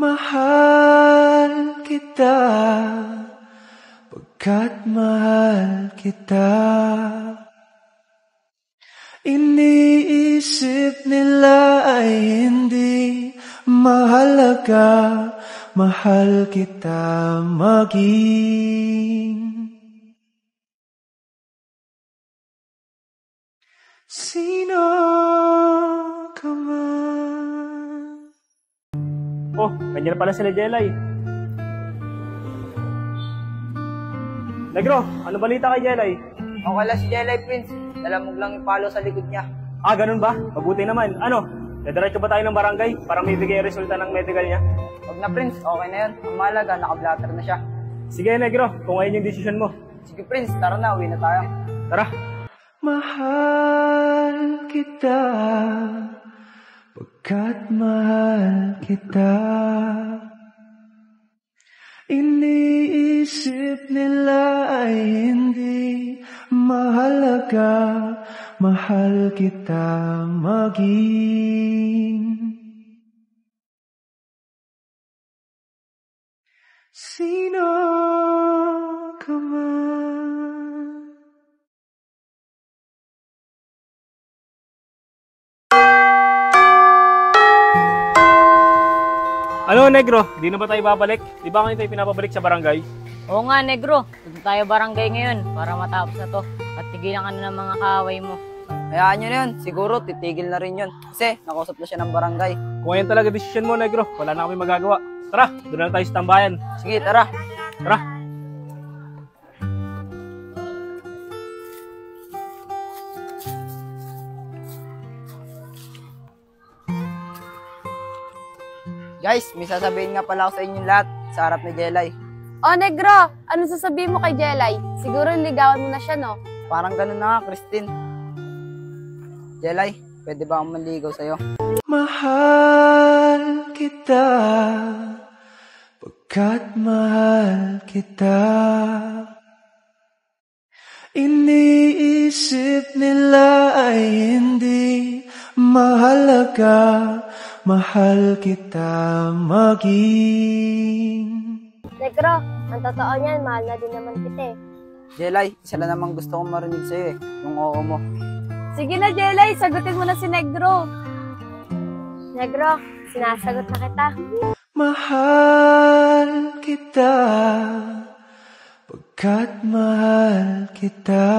Mahal kita, pagkat mahal kita. Iniisip nila ay hindi mahalaga, mahal kita maging sino ka man. Oh, nandiyan pala sila Jelay. Negro, ano balita kay Jelay? Okay lang si Jelay, Prince. Dalamog lang yung palo sa likod niya. Ah, ganun ba? Mabuti naman. Ano, dadiretso ba tayo ng barangay para may bigay resulta ng medical niya? Huwag na, Prince. Okay na yun. Ang mahalaga, naka-blatter na siya. Sige, Negro, kung ayun yung desisyon mo. Sige, Prince. Tara na. Uwi na tayo. Tara. Mahal kita, pagkat mahal kita. Iniisip nila ay hindi mahalaga, mahal kita maging sino ka man. Ano, Negro? Di na ba tayo babalik? Di ba ngayon tayo pinapabalik sa barangay? Oo nga, Negro. Doon tayo barangay ngayon para matapos na to. At tigilan ka na ng mga kaaway mo. Hayaan nyo na yun. Siguro, titigil na rin yun. Kasi, nakausap na siya ng barangay. Kung ayun talaga desisyon mo, Negro, wala na kami magagawa. Tara, doon na tayo sa tambayan. Sige, tara. Tara. Guys, may sasabihin nga pala ako sa inyong lahat sa harap ni Jelay. O, Negro, anong sasabihin mo kay Jelay? Siguro ligawan mo na siya, no? Parang ganun na nga, Christine. Jelay, pwede ba akong manligaw sa'yo? Mahal kita, pagkat mahal kita. Iniisip nila ay hindi mahalaga, mahal kita maging Negro, ang totoo niyan, mahal na din naman kita eh. Jelay, isa lang namang gusto kong marinig sa'yo eh. Yung oo mo. Sige na, Jelay, sagutin mo na si Negro. Negro, sinasagot na kita. mahal kita, pagkat mahal kita.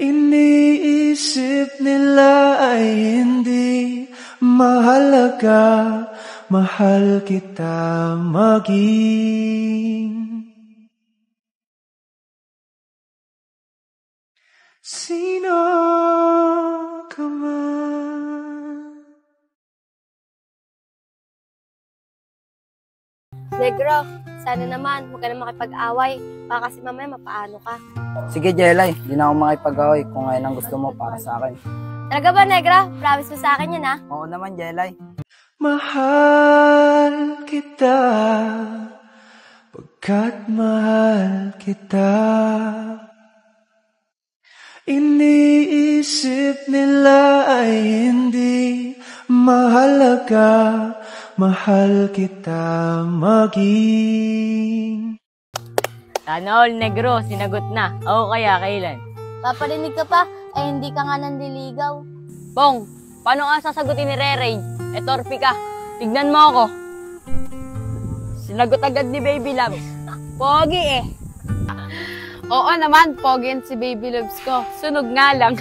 Iniisip nila ay hindi mahalaga, mahal kita maging sino ka man. Negro, sana naman, huwag ka na makipag-away. Baka kasi mamaya mapaano ka. Sige, Jelay, di na ako makipag-away kung ngayon ang gusto mo para sa akin. Talaga ba, Negro? Promise mo sa akin yan, ha? Oo naman, Jelay. Mahal kita, pagkat mahal kita. Iniisip nila ay hindi mahalaga, mahal kita maging Sana all, Negro, sinagot na. O kaya, kailan? Paparinig ka pa, ay hindi ka nga nandiligaw. Pong, paano nga sasagutin ni Reray? Torpe ka. Tignan mo ako. Sinagot agad ni Baby Loves. Pogi eh. Oo naman, pogi yan si Baby Loves ko. Sunog nga lang.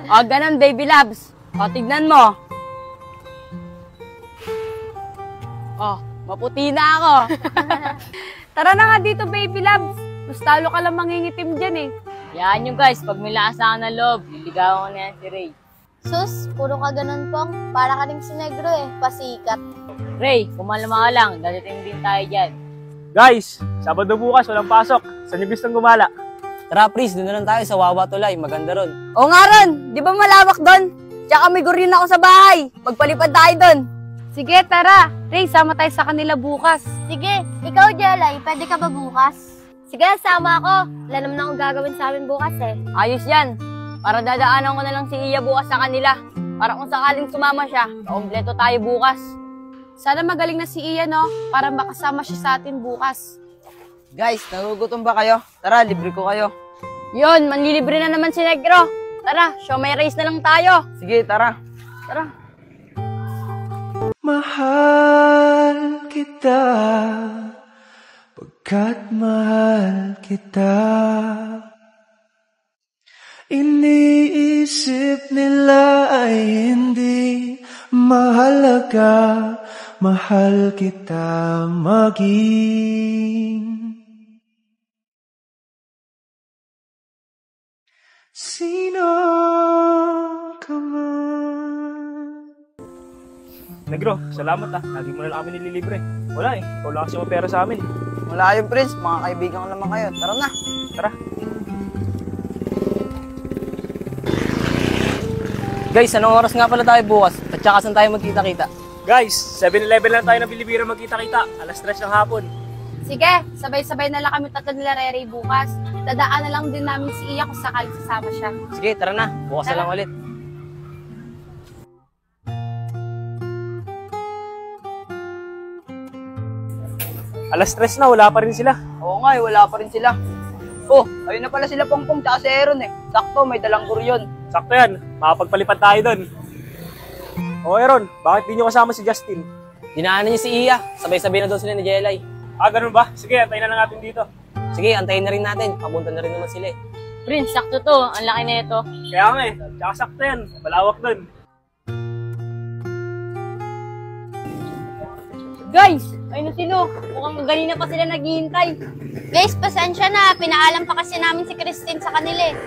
O, ganun, Baby Loves. O, tignan mo. O, maputi na ako. Tara na nga dito, Baby Loves. Mas talo ka lang mangingitim dyan eh. Yan nyo guys, pag may lakas na ng loob, niligawan ko na yan si Ray. Sus, puro ka ganun, Pong. Para ka rin si Negro eh, pasikat. Ray, kumalama ka lang, dadating din tayo dyan. Guys, Sabado bukas, walang pasok. Saan niyo gustong gumala? Tara, please, doon na lang tayo sa Wawa Tulay. Maganda ron. Oo nga ron, di ba malawak doon? Tsaka may gurin ako sa bahay. Magpalipad tayo doon. Sige, tara. Ray, sama tayo sa kanila bukas. Sige, ikaw, Jelay, pwede ka ba bukas? Sige, sama ako. Wala naman akong gagawin sa amin bukas eh. Ayos yan. Para dadaanan ko na lang si Iya bukas sa kanila. para kung sakaling sumama siya, kompleto tayo bukas. Sana magaling na si Ian, no? Para makasama siya sa atin bukas. Guys, nagugutom ba kayo? Tara, libre ko kayo. Yun, manlilibre na naman si Negro. Tara, show may race na lang tayo. Sige, tara. Tara. Mahal kita, pagkat mahal kita. Iniisip nila ay hindi mahalaga, mahal kita maging sino ka man. Negro, salamat lagi mo na lang kami nililibre. Wala ikaw lang kasi mapera sa amin. Wala yung Prince, mga kaibigan ko naman kayo. Tara na. Tara. Guys, anong oras nga pala tayo bukas? At saka saan tayo magkita-kita? Guys, 7-Eleven lang tayo ng Bilibira magkita-kita. Alas 3 ng hapon. Sige, sabay-sabay na lang kami tatlo nila Rere bukas. Dadaan na lang din namin si Iya kung sakaling sasama siya. Sige, tara na. Bukas na lang ulit. Alas 3 na, wala pa rin sila. Oo nga, wala pa rin sila. Oh, ayun na pala sila Pongpong tsaka si Aaron eh. Sakto, may dalang guryon. Sakto yan, makapagpalipad tayo doon. O Aaron, bakit di nyo kasama si Justin? Dinaanan niya si Iya. Sabay-sabay na doon sila ni Jelay. Ganun ba? Sige, antayin na lang natin dito. Sige, antayin na rin natin. Papunta na rin naman sila eh. Prince, sakto to. Ang laki na ito. Kaya nga tsaka sakto yan. Malawak doon. Guys, ayun na sila. Mukhang ganina pa sila naghihintay. Guys, pasensya na. Pinaalam pa kasi namin si Christine sa kanila eh.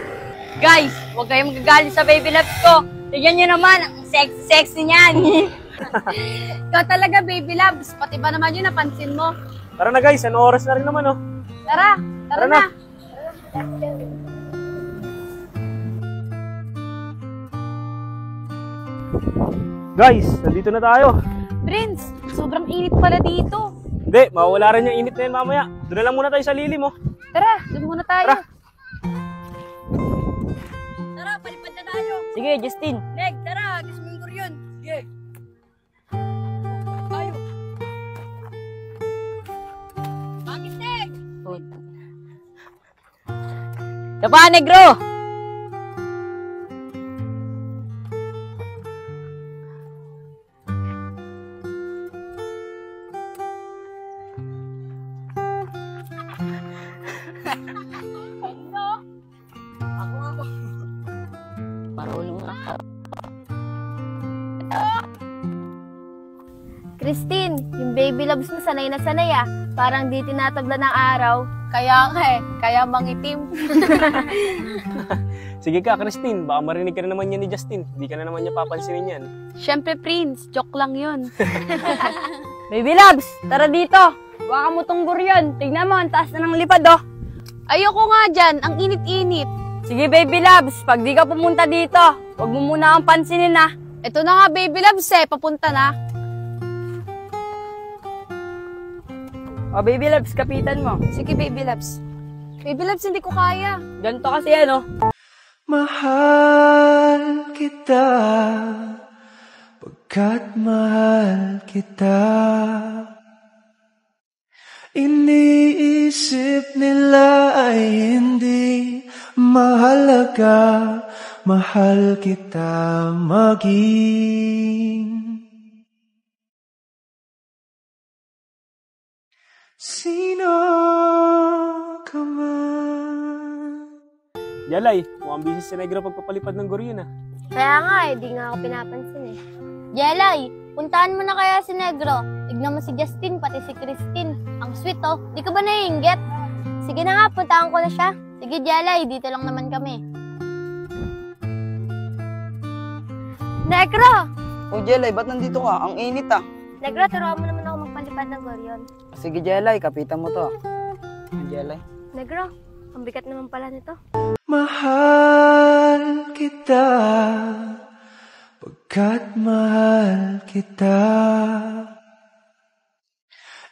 Guys, huwag kayong magagalit sa baby loves ko. Tignan nyo naman, ang sexy niyan. Ikaw talaga, baby loves. Pati ba naman yun, napansin mo? Tara na guys, ano oras na rin naman Tara, tara na. Guys, nandito na tayo. Prince, sobrang init pala dito. Hindi, mawawala rin yung init na yan mamaya. Doon na lang muna tayo sa lilim Tara, doon muna tayo. Tara. Tara, palipad na tayo. Sige, Justin. Neg, tara, gusto mong guryon. Sige. Tayo. Bakit, Neg? Siya pa, Negro! Christine, yung baby loves mo sanay na sanay ah. Parang di tinatabla ng araw. Kaya nga kaya mangitim. Sige ka, Christine. Baka marinig ka na naman yan ni Justin. Hindi ka na naman niya papansinin yan. Siyempre, Prince, joke lang yun. Baby loves, tara dito. Baka mo tong guryon. Tignan mo, ang taas na ng lipad, oh. Ayoko nga dyan, ang init-init. Sige, baby loves, pag di ka pumunta dito, huwag mo muna akong pansinin, ha. Ito na nga, baby loves papunta na. O, baby loves, kapitan mo. Sige, baby loves. Baby loves, hindi ko kaya. Ganito kasi, ano. Mahal kita, pagkat mahal kita. Iniisip nila ay hindi mahalaga, mahal kita maging sino ka man. Yalay, mukhang busy si Negro pagpapalipad ng guryon Kaya nga di nga ako pinapansin eh. Jelay, puntahan mo na kaya si Negro. Tignan mo si Justin, pati si Christine. Ang sweet oh, di ka ba naiinggit? Sige na nga, puntahan ko na siya. Sige Jelay, dito lang naman kami. Negro! Oh, Jelay, ba't nandito ka? Ang init ah. Negro, turuan mo naman ako magpalipad ng goryon. Sige, Jelay, kapitan mo to. Jelay. Negro, ang bigat naman pala nito. Mahal kita, pagkat mahal kita.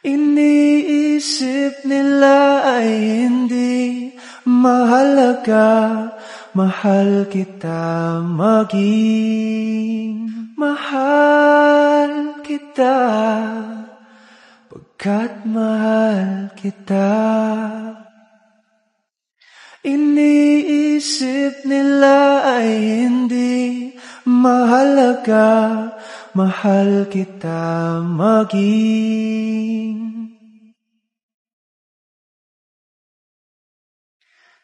Iniisip nila ay hindi mahalaga, mahal kita maging mahal kita, pagkat mahal kita. Iniisip nila ay hindi mahalaga, mahal kita maging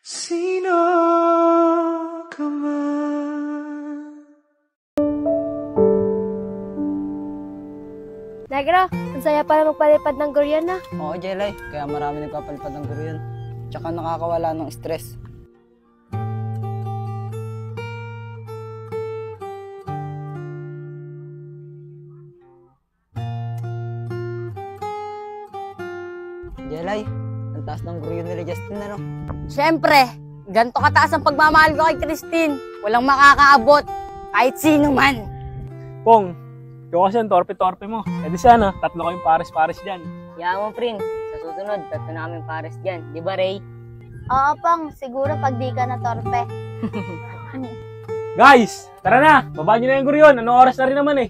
sino ka man. Negro, ang saya pala magpalipad ng guryan na. Oo, Jelay. Kaya marami nagpapalipad ng guro yun. Tsaka nakakawala ng stress. Jelay, ang taas ng guro yun nila Justin, ano? Siyempre, ganito kataas ang pagmamahal ko kay Christine. Walang makakaabot, kahit sino man. Pong, ikaw kasi ang torpe-torpe mo. E di sana, tatlo kayong pares-pares dyan. Kaya mo, Prince, sa susunod, tatlo na kaming pares dyan. Di ba, Ray? Oo, Pong. Siguro pag di ka na torpe. Guys, tara na! Baba nyo na yung guryon. Anong oras na rin naman eh.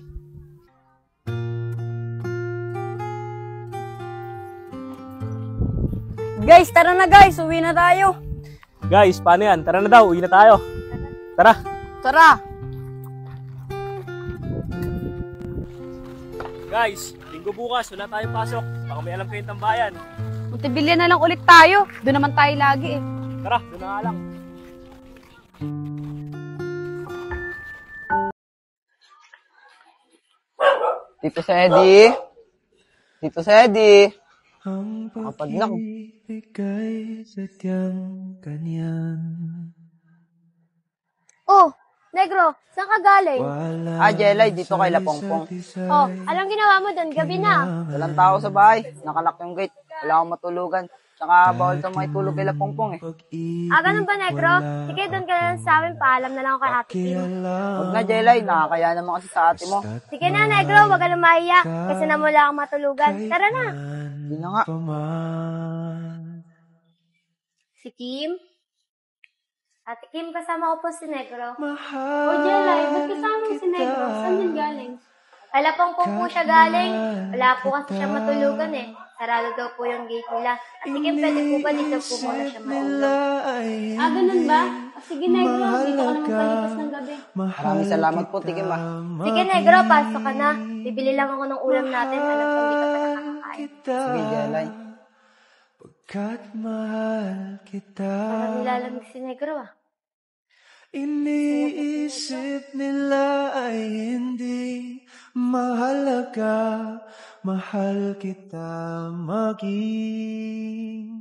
Guys, tara na guys, uwi na tayo. Guys, paano yan? Tara na daw, uwi na tayo. Tara. Tara! Guys, linggo bukas, wala tayong pasok. Baka may alam kayong tambayan. Montevilla na lang ulit tayo. Doon naman tayo lagi eh. Tara, doon na nga lang. Tito Sedi? Tito Sedi? Ang Kapadlak. pag-ibig sadyang ganyan. Oh, Negro, saan ka galing? Wala Jelay, dito kay La Pongpong. isa't-isa'y Oh, anong ginawa mo doon? Gabi na. Walang tao sa bahay. Nakalak yung gate. Wala akong matulugan. Tsaka bawal sa mga tulog kay La Pongpong eh. pag-ibig Ganun ba, Negro? Sige, doon ka na lang sa amin. Paalam na lang ako kay Ate Kim. Huwag na, Jelay. Nakakaya naman kasi sa ate mo. Sige na, Negro. Huwag ka na mahiya. Kasi na wala akong matulugan. Tara na. Hindi na nga. Si Kim? Ate Kim, kasama ko po si Negro. Mahal O, Jelay, ba't kasama mo si Negro? Saan din galing? Wala pong po siya galing. Wala po kasi siya matulugan eh. Sarado daw po yung gate nila. At sige, pwede po ba dito po muna siya matulog? Ganun ba? Sige, Negro. Dito ka naman palipas ng gabi. Maraming salamat po, Tikim ah. Sige, Negro, pasok ka na. Bibili lang ako ng ulam natin. Alam ko hindi ka pa nakakakain. Sige, Jelay. Pagkat mahal kita. Parang nilalamig si Negro ah. Iniisip nila ay hindi mahalaga, mahal kita maging